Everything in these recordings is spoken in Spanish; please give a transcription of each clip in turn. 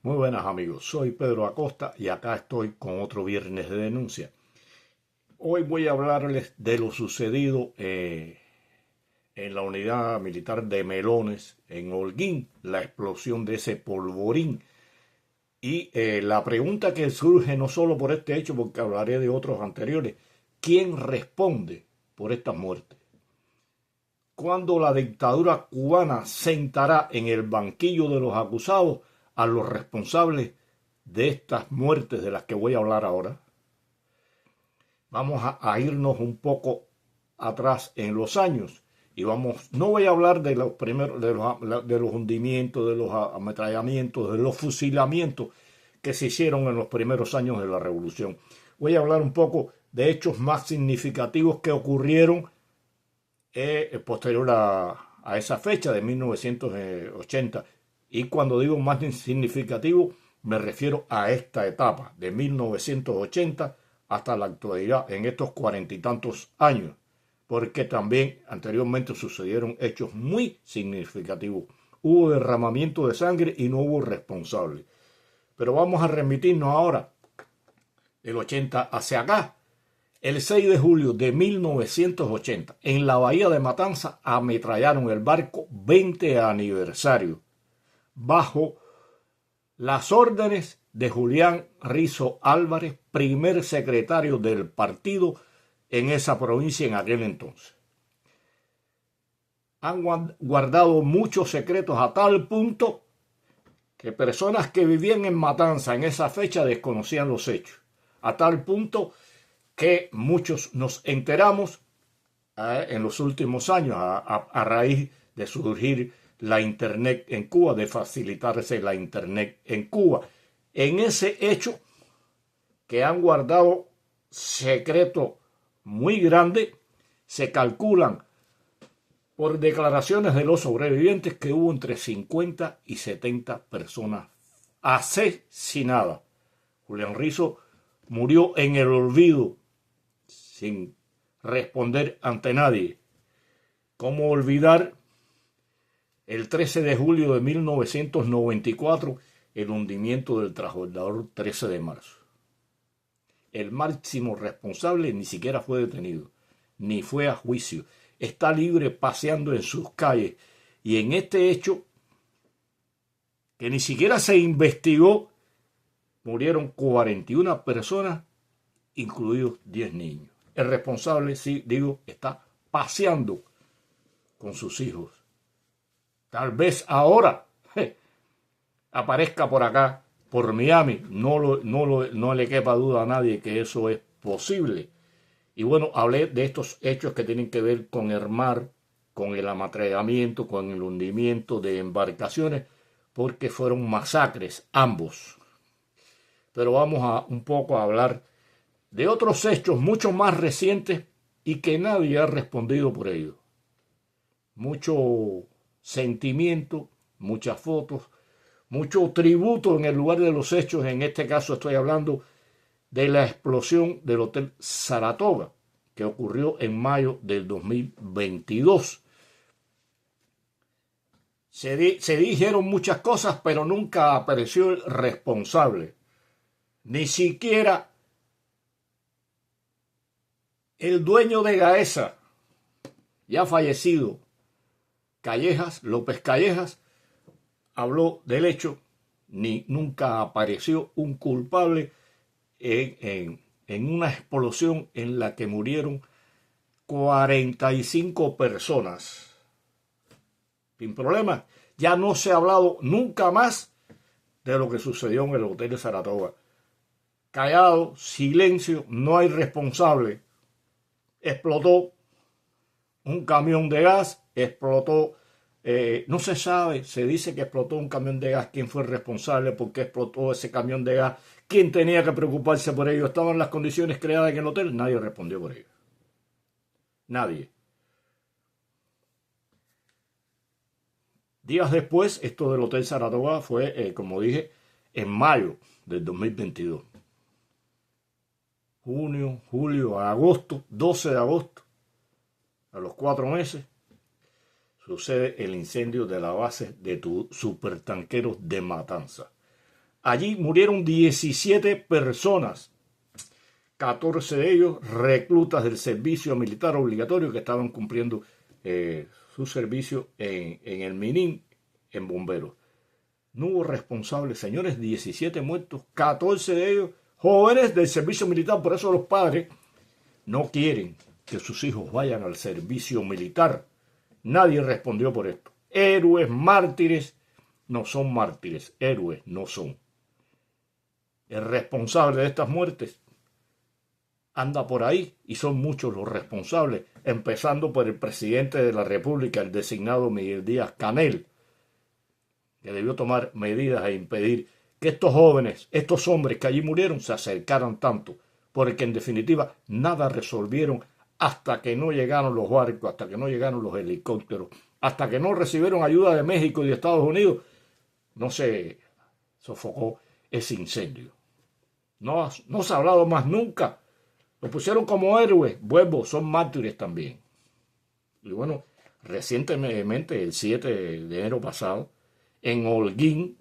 Muy buenas amigos, soy Pedro Acosta y acá estoy con otro viernes de denuncia. Hoy voy a hablarles de lo sucedido en la unidad militar de Melones en Holguín, la explosión de ese polvorín. Y la pregunta que surge no solo por este hecho, porque hablaré de otros anteriores, ¿quién responde por estas muertes? ¿Cuándo la dictadura cubana sentará en el banquillo de los acusados a los responsables de estas muertes de las que voy a hablar ahora? Vamos a irnos un poco atrás en los años y no voy a hablar de los primeros, de los hundimientos, de los ametrallamientos, de los fusilamientos que se hicieron en los primeros años de la revolución. Voy a hablar un poco de hechos más significativos que ocurrieron posterior a esa fecha de 1980. Y cuando digo más significativo, me refiero a esta etapa, de 1980 hasta la actualidad, en estos 40 y tantos años, porque también anteriormente sucedieron hechos muy significativos. Hubo derramamiento de sangre y no hubo responsable. Pero vamos a remitirnos ahora del 80 hacia acá. El 6 de julio de 1980, en la bahía de Matanza, ametrallaron el barco 20 aniversario, bajo las órdenes de Julián Rizo Álvarez, primer secretario del partido en esa provincia en aquel entonces. Han guardado muchos secretos a tal punto que personas que vivían en Matanza en esa fecha desconocían los hechos. A tal punto que muchos nos enteramos en los últimos años a raíz de surgir la internet en Cuba, de facilitarse la internet en Cuba. En ese hecho que han guardado secreto muy grande, se calculan por declaraciones de los sobrevivientes que hubo entre 50 y 70 personas asesinadas. Julián Rizo murió en el olvido, sin responder ante nadie. ¿Cómo olvidar el 13 de julio de 1994 el hundimiento del transbordador 13 de marzo? El máximo responsable ni siquiera fue detenido, ni fue a juicio. Está libre paseando en sus calles. Y en este hecho, que ni siquiera se investigó, murieron 41 personas, incluidos 10 niños. El responsable, sí, digo, está paseando con sus hijos. Tal vez ahora aparezca por acá, por Miami. No le quepa duda a nadie que eso es posible. Y bueno, hablé de estos hechos que tienen que ver con el mar, con el ametrallamiento, con el hundimiento de embarcaciones, porque fueron masacres ambos. Pero vamos un poco a hablar de otros hechos mucho más recientes y que nadie ha respondido por ello. Mucho sentimiento, muchas fotos, mucho tributo en el lugar de los hechos. En este caso estoy hablando de la explosión del Hotel Saratoga, que ocurrió en mayo del 2022. Se dijeron muchas cosas, pero nunca apareció el responsable. Ni siquiera el dueño de Gaesa, ya fallecido, López Callejas, habló del hecho, ni nunca apareció un culpable en una explosión en la que murieron 45 personas. Sin problema, ya no se ha hablado nunca más de lo que sucedió en el Hotel de Saratoga. Callado, silencio, no hay responsable. Explotó un camión de gas, no se sabe, se dice que explotó un camión de gas, quién fue el responsable, por qué explotó ese camión de gas, quién tenía que preocuparse por ello, estaban las condiciones creadas en el hotel, nadie respondió por ello. Nadie. Días después, esto del Hotel Saratoga fue, como dije, en mayo del 2022. Junio, julio, agosto, 12 de agosto, a los 4 meses, sucede el incendio de la base de supertanqueros de Matanza. Allí murieron 17 personas, 14 de ellos reclutas del servicio militar obligatorio que estaban cumpliendo su servicio en el Minin, en bomberos. No hubo responsables, señores, 17 muertos, 14 de ellos jóvenes del servicio militar. Por eso los padres no quieren que sus hijos vayan al servicio militar. Nadie respondió por esto. Héroes, mártires, no son mártires, héroes no son. El responsable de estas muertes anda por ahí y son muchos los responsables, empezando por el presidente de la República, el designado Miguel Díaz-Canel, que debió tomar medidas e impedir que estos jóvenes, estos hombres que allí murieron, se acercaran tanto, porque en definitiva nada resolvieron hasta que no llegaron los barcos, hasta que no llegaron los helicópteros, hasta que no recibieron ayuda de México y de Estados Unidos. No se sofocó ese incendio. No se ha hablado más nunca. Lo pusieron como héroes. Vuelvo, son mártires también. Y bueno, recientemente, el 7 de enero pasado, en Holguín,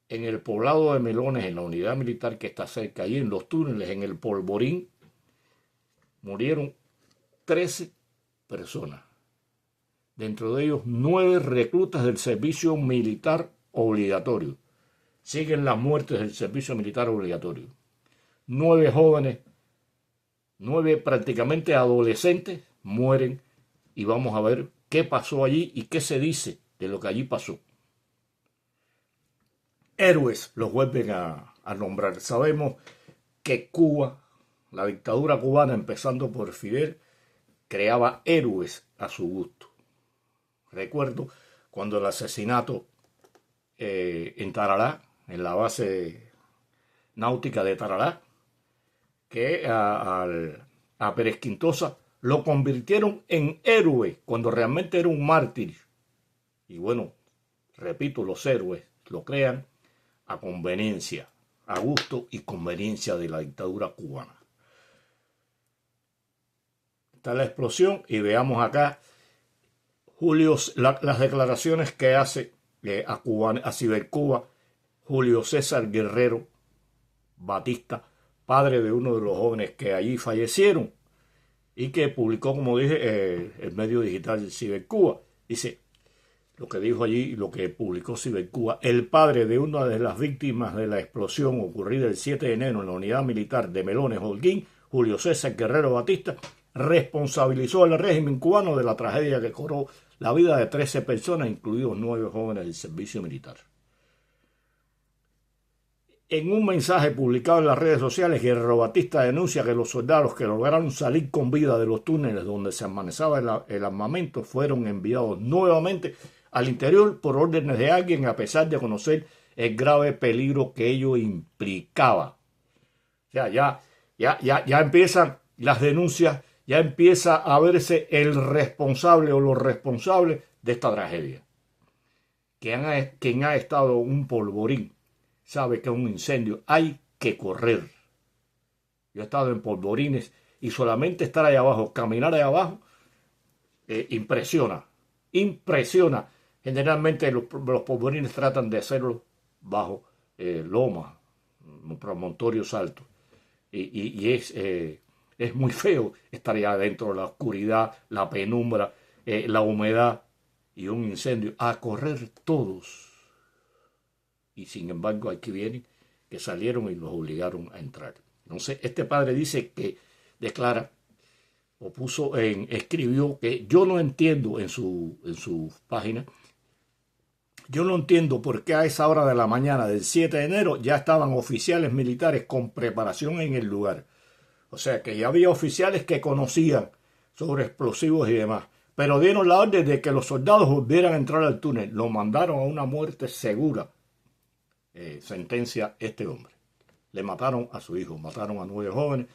en el poblado de Melones, en la unidad militar que está cerca, allí en los túneles, en el Polvorín, murieron 13 personas. Dentro de ellos 9 reclutas del servicio militar obligatorio. Siguen las muertes del servicio militar obligatorio. 9 jóvenes, 9 prácticamente adolescentes mueren y vamos a ver qué pasó allí y qué se dice de lo que allí pasó. Héroes los vuelven a nombrar. Sabemos que Cuba, la dictadura cubana, empezando por Fidel, creaba héroes a su gusto. Recuerdo cuando el asesinato en Tarará, en la base náutica de Tarará, que a Pérez Quintosa lo convirtieron en héroe cuando realmente era un mártir. Y bueno, repito, los héroes lo crean a conveniencia, a gusto y conveniencia de la dictadura cubana. Está la explosión y veamos acá las declaraciones que hace a Cibercuba Julio César Guerrero Batista, padre de uno de los jóvenes que allí fallecieron y que publicó, como dije, el medio digital Cibercuba. Dice lo que dijo allí, lo que publicó Cibercuba: el padre de una de las víctimas de la explosión ocurrida el 7 de enero en la unidad militar de Melones, Holguín, Julio César Guerrero Batista, responsabilizó al régimen cubano de la tragedia que cobró la vida de 13 personas, incluidos 9 jóvenes del servicio militar. En un mensaje publicado en las redes sociales, Guerrero Batista denuncia que los soldados que lograron salir con vida de los túneles donde se almacenaba el armamento fueron enviados nuevamente al interior por órdenes de alguien, a pesar de conocer el grave peligro que ello implicaba. O sea, ya empiezan las denuncias, ya empieza a verse el responsable o los responsables de esta tragedia. Quien ha estado en un polvorín sabe que un incendio hay que correr. Yo he estado en polvorines y solamente estar ahí abajo, caminar ahí abajo, impresiona. Generalmente los polvorines tratan de hacerlo bajo lomas, promontorios altos. Y es muy feo estar allá adentro, la oscuridad, la penumbra, la humedad y un incendio. A correr todos. Y sin embargo aquí vienen que salieron y los obligaron a entrar. Entonces este padre dice que declara o escribió que yo no entiendo en su página, yo no entiendo por qué a esa hora de la mañana del 7 de enero ya estaban oficiales militares con preparación en el lugar. O sea que ya había oficiales que conocían sobre explosivos y demás, pero dieron la orden de que los soldados volvieran a entrar al túnel. Lo mandaron a una muerte segura. Sentencia este hombre. Le mataron a su hijo, mataron a 9 jóvenes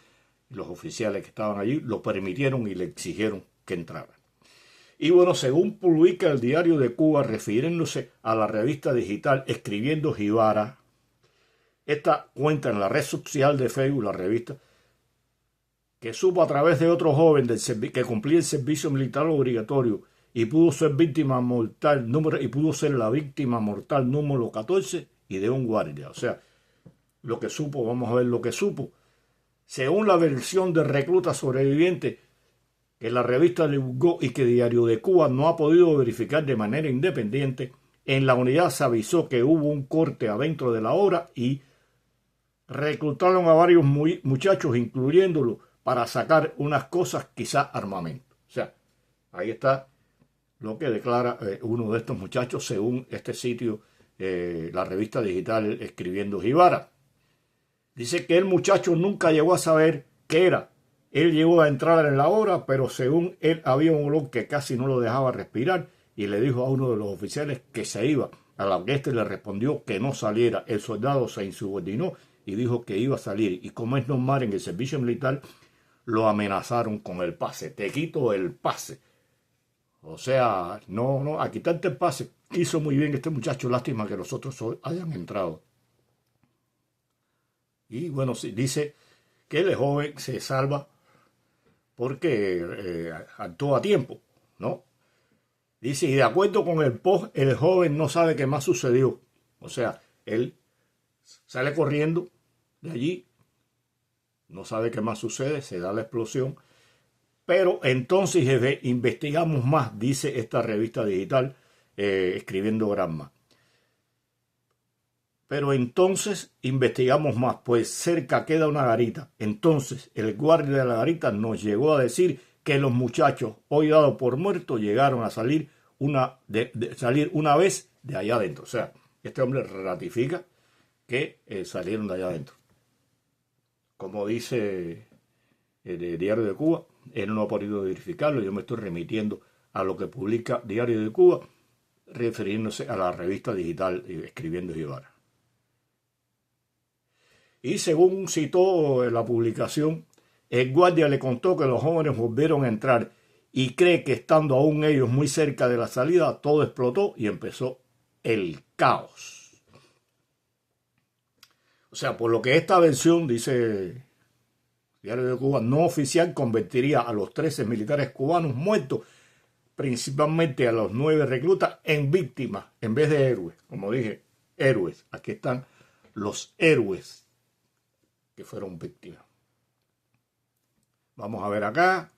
y los oficiales que estaban allí lo permitieron y le exigieron que entrara. Y bueno, según publica el Diario de Cuba, refiriéndose a la revista digital Escribiendo Jibara, esta cuenta en la red social de Facebook, la revista, que supo a través de otro joven que cumplía el servicio militar obligatorio y pudo ser la víctima mortal número 14, y de un guardia. O sea, lo que supo, vamos a ver lo que supo. Según la versión de reclutas sobrevivientes que la revista divulgó y que Diario de Cuba no ha podido verificar de manera independiente, en la unidad se avisó que hubo un corte adentro de la obra y reclutaron a varios muchachos, incluyéndolo, para sacar unas cosas, quizás armamento. O sea, ahí está lo que declara uno de estos muchachos según este sitio, la revista digital Escribiendo Jibara. Dice que el muchacho nunca llegó a saber qué era. Él llegó a entrar en la obra, pero según él había un olor que casi no lo dejaba respirar y le dijo a uno de los oficiales que se iba, a lo que éste le respondió que no saliera. El soldado se insubordinó y dijo que iba a salir, y como es normal en el servicio militar, lo amenazaron con el pase. Te quito el pase. O sea, no, a quitarte el pase. Hizo muy bien este muchacho, lástima que los otros hayan entrado. Y bueno, dice que el joven se salva porque actuó a tiempo, ¿no? Dice, y de acuerdo con el post, el joven no sabe qué más sucedió. O sea, él sale corriendo de allí, no sabe qué más sucede, se da la explosión. Pero entonces investigamos más, dice esta revista digital, Escribiendo Granma. Pero entonces investigamos más, pues cerca queda una garita. Entonces el guardia de la garita nos llegó a decir que los muchachos, hoy dados por muertos, llegaron a salir salir una vez de allá adentro. O sea, este hombre ratifica que salieron de allá adentro. Como dice el Diario de Cuba, él no ha podido verificarlo. Yo me estoy remitiendo a lo que publica Diario de Cuba, refiriéndose a la revista digital Escribiendo Jibara. Y según citó la publicación, el guardia le contó que los jóvenes volvieron a entrar y cree que estando aún ellos muy cerca de la salida, todo explotó y empezó el caos. O sea, por lo que esta versión, dice Diario de Cuba, no oficial, convertiría a los 13 militares cubanos muertos, principalmente a los 9 reclutas, en víctimas en vez de héroes. Como dije, héroes. Aquí están los héroes que fueron víctimas. Vamos a ver acá.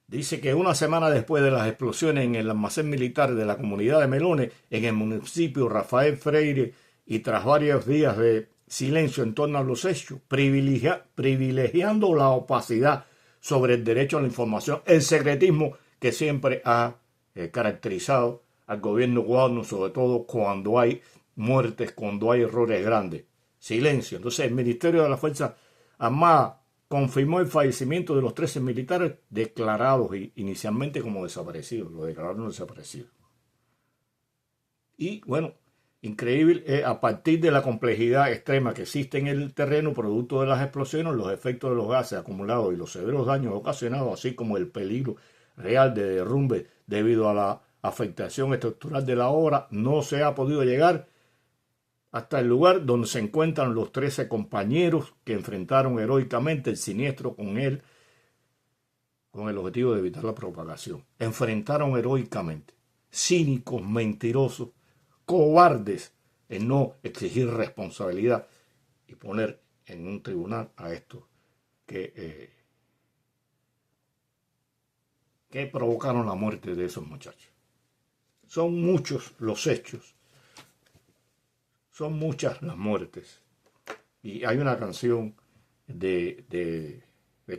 Dice que una semana después de las explosiones en el almacén militar de la comunidad de Melones, en el municipio Rafael Freire, y tras varios días de silencio en torno a los hechos, privilegiando la opacidad sobre el derecho a la información, el secretismo que siempre ha caracterizado al gobierno cubano, sobre todo cuando hay muertes, cuando hay errores grandes. Silencio. Entonces el Ministerio de la Fuerza Armada confirmó el fallecimiento de los 13 militares declarados inicialmente como desaparecidos. Lo declararon desaparecidos. Y bueno, increíble, a partir de la complejidad extrema que existe en el terreno, producto de las explosiones, los efectos de los gases acumulados y los severos daños ocasionados, así como el peligro real de derrumbe debido a la afectación estructural de la obra, no se ha podido llegar hasta el lugar donde se encuentran los 13 compañeros que enfrentaron heroicamente el siniestro con el objetivo de evitar la propagación. Enfrentaron heroicamente, cínicos, mentirosos, cobardes en no exigir responsabilidad y poner en un tribunal a estos que provocaron la muerte de esos muchachos. Son muchos los hechos. Son muchas las muertes. Y hay una canción de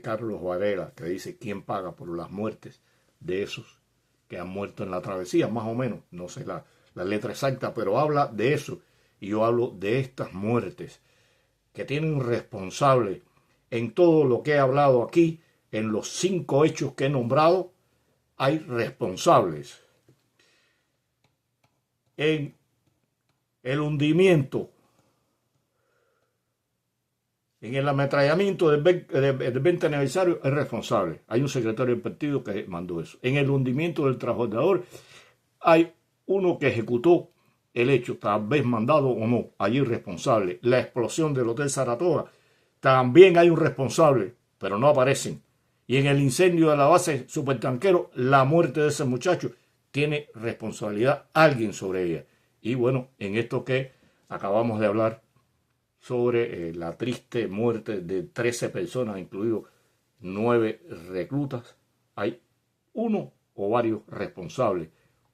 Carlos Varela que dice: ¿quién paga por las muertes de esos que han muerto en la travesía? Más o menos, no sé la letra exacta, pero habla de eso. Y yo hablo de estas muertes que tienen un responsable en todo lo que he hablado aquí. En los 5 hechos que he nombrado hay responsables. En el hundimiento, en el ametrallamiento del 20 aniversario es responsable. Hay un secretario del partido que mandó eso. En el hundimiento del transbordador hay uno que ejecutó el hecho, tal vez mandado o no, allí responsable. La explosión del Hotel Saratoga, también hay un responsable, pero no aparecen. Y en el incendio de la base supertanquero, la muerte de ese muchacho, tiene responsabilidad alguien sobre ella. Y bueno, en esto que acabamos de hablar sobre la triste muerte de 13 personas, incluidos 9 reclutas, hay uno o varios responsables.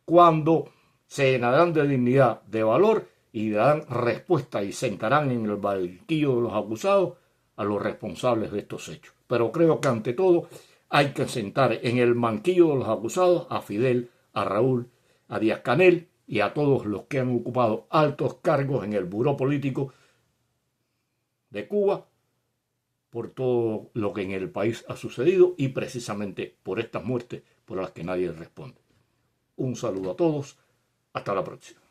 Cuando se llenarán de dignidad, de valor y darán respuesta y sentarán en el banquillo de los acusados a los responsables de estos hechos. Pero creo que ante todo hay que sentar en el banquillo de los acusados a Fidel, a Raúl, a Díaz-Canel y a todos los que han ocupado altos cargos en el buró político de Cuba por todo lo que en el país ha sucedido y precisamente por estas muertes por las que nadie responde. Un saludo a todos. Hasta la próxima.